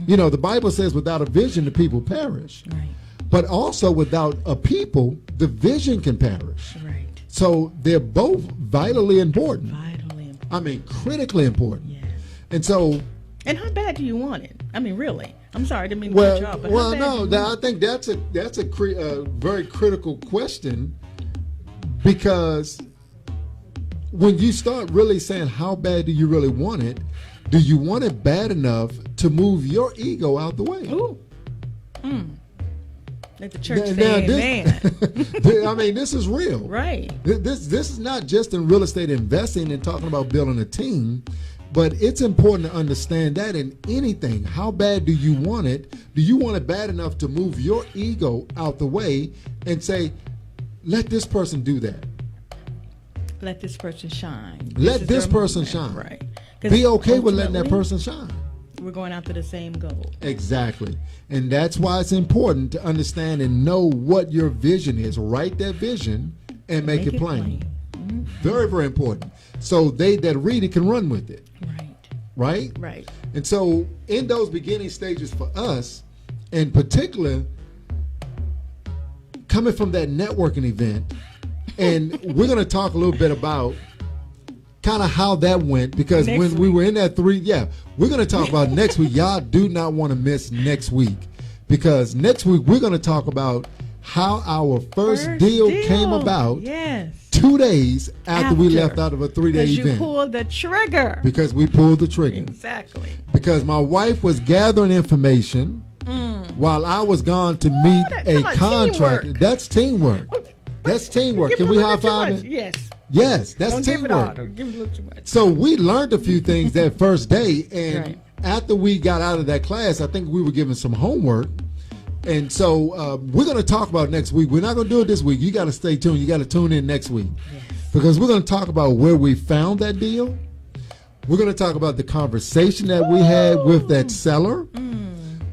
You know, the Bible says without a vision, the people perish. Right. But also without a people, the vision can perish. Right. So they're both vitally important. Vitally important. I mean, critically important. Yes. And so. And how bad do you want it? I mean, really? I'm sorry, I didn't mean to cut you off. But I think that's a very critical question, because when you start really saying how bad do you really want it, do you want it bad enough to move your ego out the way? Ooh. Let the church say amen. I mean, this is real. Right. This is not just in real estate investing and talking about building a team, but it's important to understand that in anything. How bad do you want it? Do you want it bad enough to move your ego out the way and say, let this person do that? Let this person shine. Let this person shine. Right. Be okay with letting that person shine. We're going after the same goal. Exactly. And that's why it's important to understand and know what your vision is. Write that vision and make it plain. Mm-hmm. Very, very important. So they that read it can run with it. Right? Right. And so in those beginning stages for us, in particular, coming from that networking event, and we're going to talk a little bit about kind of how that went, because when we were in that we're going to talk about next week. Y'all do not want to miss next week, because next week we're going to talk about how our first deal came about. Yes. 2 days after we left out of a 3-day event. Because you pulled the trigger. Because we pulled the trigger. Exactly. Because my wife was gathering information while I was gone to meet a contractor. Teamwork. That's teamwork. That's teamwork. Can we high five it? Yes. Yes, that's Don't teamwork. Give it all. Don't give it a little too much. So we learned a few things that first day, and Right. after we got out of that class, I think we were given some homework. And so we're going to talk about next week. We're not going to do it this week. You got to stay tuned. You got to tune in next week. Yes. Because we're going to talk about where we found that deal. We're going to talk about the conversation that we had with that seller.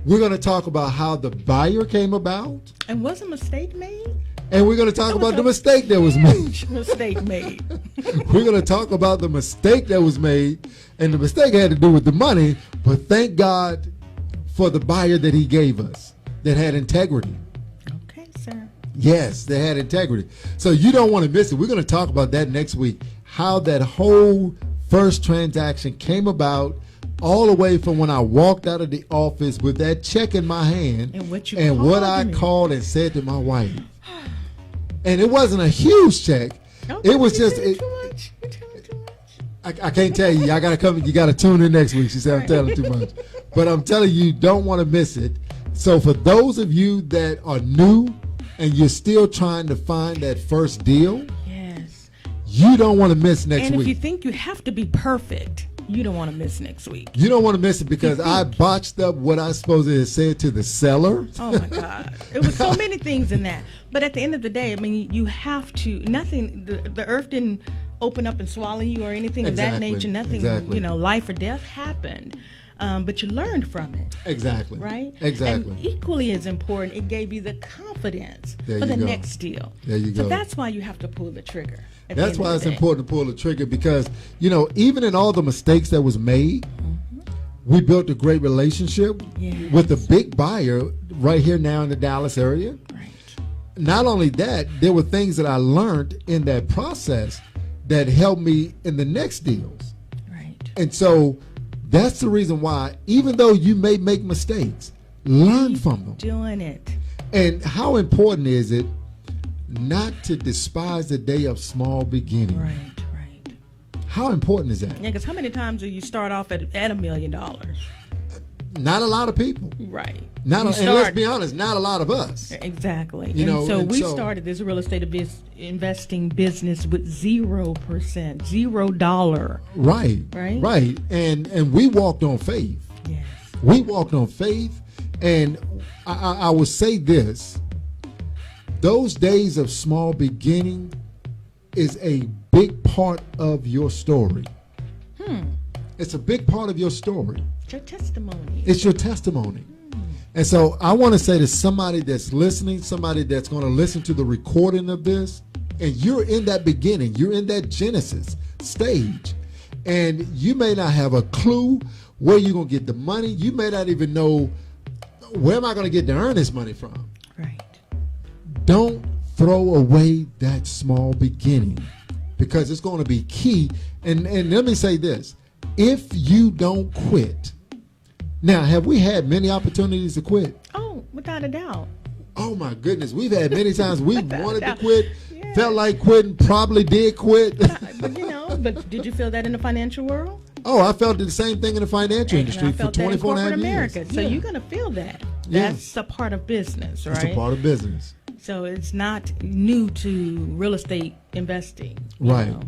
We're going to talk about how the buyer came about. And was a mistake made? And we're going to talk about the mistake that was made. Mistake made. We're going to talk about the mistake that was made. And the mistake had to do with the money. But thank God for the buyer that he gave us that had integrity. Okay, sir. Yes, they had integrity. So you don't want to miss it. We're going to talk about that next week. How that whole first transaction came about, all the way from when I walked out of the office with that check in my hand And what I called and said to my wife. And it wasn't a huge check. It was just Too much. You're telling too much. I can't tell you. I gotta come. You gotta tune in next week. She said I'm telling too much, but I'm telling you, don't want to miss it. So for those of you that are new and you're still trying to find that first deal, Yes. you don't want to miss next And week. if you think you have to be perfect, you don't want to miss next week. You don't want to miss it, because I botched up what I supposed to have said to the seller. Oh my God. It was so many things in that. But at the end of the day, I mean, you have to, the earth didn't open up and swallow you or anything of that nature. Nothing, life or death happened. But you learned from it. Exactly. Right? Exactly. And equally as important, it gave you the confidence There for you the go. next deal. There you So go. that's why you have to pull the trigger. That's why it's important to pull the trigger, because, even in all the mistakes that was made, we built a great relationship with a big buyer right here now in the Dallas area. Right. Not only that, there were things that I learned in that process that helped me in the next deals. Right. And so that's the reason why, even though you may make mistakes, learn from them. Doing it. And how important is it not to despise the day of small beginning? Right. How important is that? Yeah, because how many times do you start off at $1 million? Not a lot of people. Right. And let's be honest, not a lot of us. Exactly. We started this real estate investing business with 0%, $0. Right. And we walked on faith. Yes. We walked on faith. And I will say this. Those days of small beginning is a big part of your story. It's a big part of your story. It's your testimony. It's your testimony. And so I want to say to somebody that's listening, somebody that's going to listen to the recording of this, and you're in that beginning, you're in that Genesis stage, and you may not have a clue where you're going to get the money. You may not even know, where am I going to get to earn this money from? Right. Don't throw away that small beginning, because it's going to be key. And let me say this. If you don't quit. Now, have we had many opportunities to quit? Oh, without a doubt. Oh, my goodness. We've had many times we wanted to quit, yeah. felt like quitting, probably did quit. But did you feel that in the financial world? Oh, I felt the same thing in the financial industry for 24 and a half America. years. So you're going to feel that. Yes. That's a part of business, right? It's a part of business. So it's not new to real estate investing. Right. Know?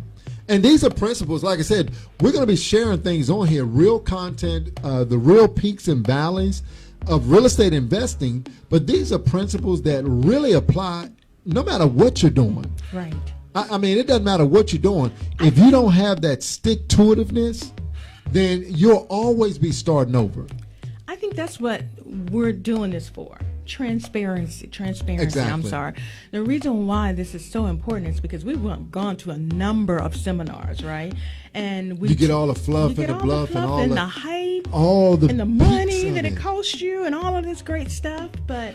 And these are principles. Like I said, we're going to be sharing things on here, real content, the real peaks and valleys of real estate investing. But these are principles that really apply no matter what you're doing. Right. I mean, it doesn't matter what you're doing. If you don't have that stick-to-itiveness, then you'll always be starting over. I think that's what we're doing this for. Transparency. Exactly. I'm sorry. The reason why this is so important is because we've gone to a number of seminars, right? And you get all the fluff and the bluff and all the the hype, all the and the money that it costs you, and all of this great stuff. But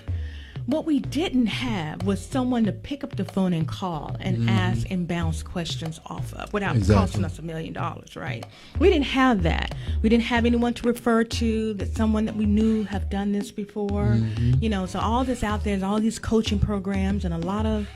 what we didn't have was someone to pick up the phone and call and ask and bounce questions off of without costing us $1 million, right? We didn't have that. We didn't have anyone to refer to, that someone that we knew have done this before. You know, so all this out there is all these coaching programs, and a lot of,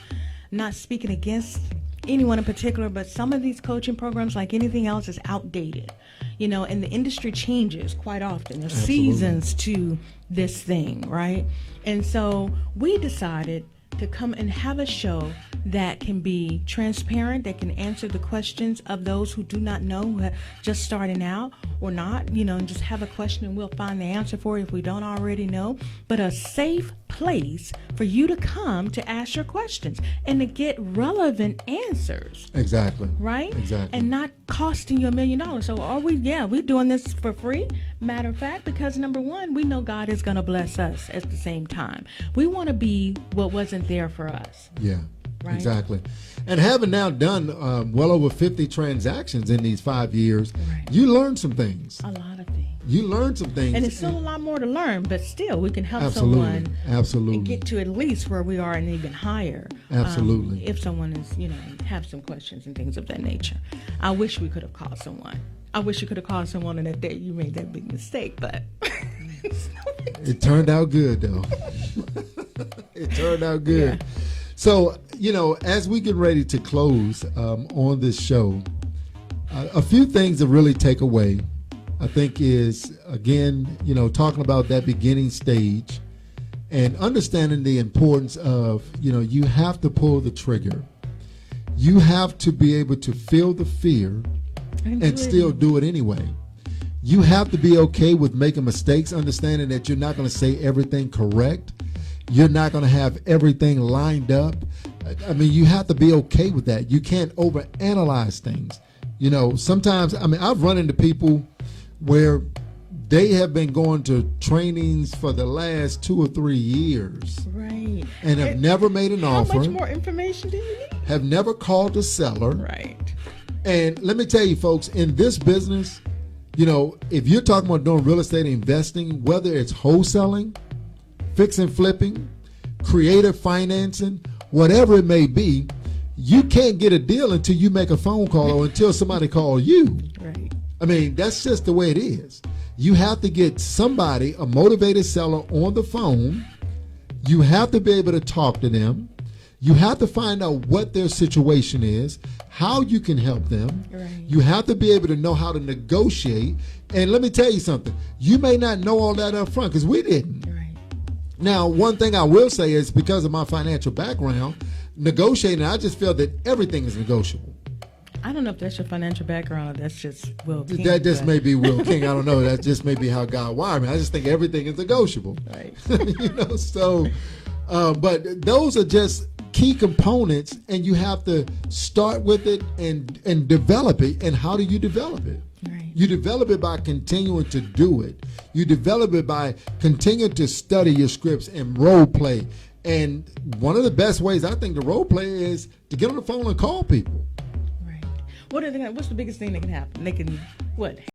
not speaking against anyone in particular, but some of these coaching programs, like anything else, is outdated. You know, and the industry changes quite often. There's seasons to this thing, right? And so we decided to come and have a show that can be transparent, that can answer the questions of those who do not know, who are just starting out or not, you know, and just have a question and we'll find the answer for you if we don't already know. But a safe place for you to come to ask your questions and to get relevant answers. Exactly. Right? Exactly. And not costing you $1 million. So are we, we're doing this for free. Matter of fact, because number one, we know God is going to bless us at the same time. We want to be what wasn't there for us. Yeah. Right? Exactly. And having now done well over 50 transactions in these 5 years, you learn some things. A lot of things. You learn some things. And it's still a lot more to learn, but still we can help someone and get to at least where we are and even higher. Absolutely. If someone is, you know, have some questions and things of that nature. I wish we could have called someone. I wish you could have called someone on that day you made that big mistake, but it turned out good though. It turned out good. Yeah. So, you know, as we get ready to close on this show, a few things to really take away, I think, is, again, you know, talking about that beginning stage and understanding the importance of, you know, you have to pull the trigger. You have to be able to feel the fear and still do it anyway. You have to be okay with making mistakes, understanding that you're not going to say everything correct. You're not going to have everything lined up. I mean, you have to be okay with that. You can't overanalyze things. You know, sometimes, I mean, I've run into people where they have been going to trainings for the last 2 or 3 years. Right. And have never made an offer. How much more information do you need? Have never called a seller. Right. And let me tell you, folks, in this business, you know, if you're talking about doing real estate investing, whether it's wholesaling, fix and flipping, creative financing, whatever it may be, you can't get a deal until you make a phone call or until somebody calls you. Right. I mean, that's just the way it is. You have to get somebody, a motivated seller, on the phone. You have to be able to talk to them. You have to find out what their situation is, how you can help them. Right. You have to be able to know how to negotiate. And let me tell you something. You may not know all that up front, because we didn't. Right. Now, one thing I will say is, because of my financial background, negotiating, I just feel that everything is negotiable. I don't know if that's your financial background or that's just Will King. That just may be Will King. I don't know. That just may be how God wired me. I just think everything is negotiable. Right. You know, so, but those are just key components, and you have to start with it and develop it. And how do you develop it? Right. You develop it by continuing to do it. You develop it by continuing to study your scripts and role play. And one of the best ways I think to role play is to get on the phone and call people. What's the biggest thing that can happen? They can what?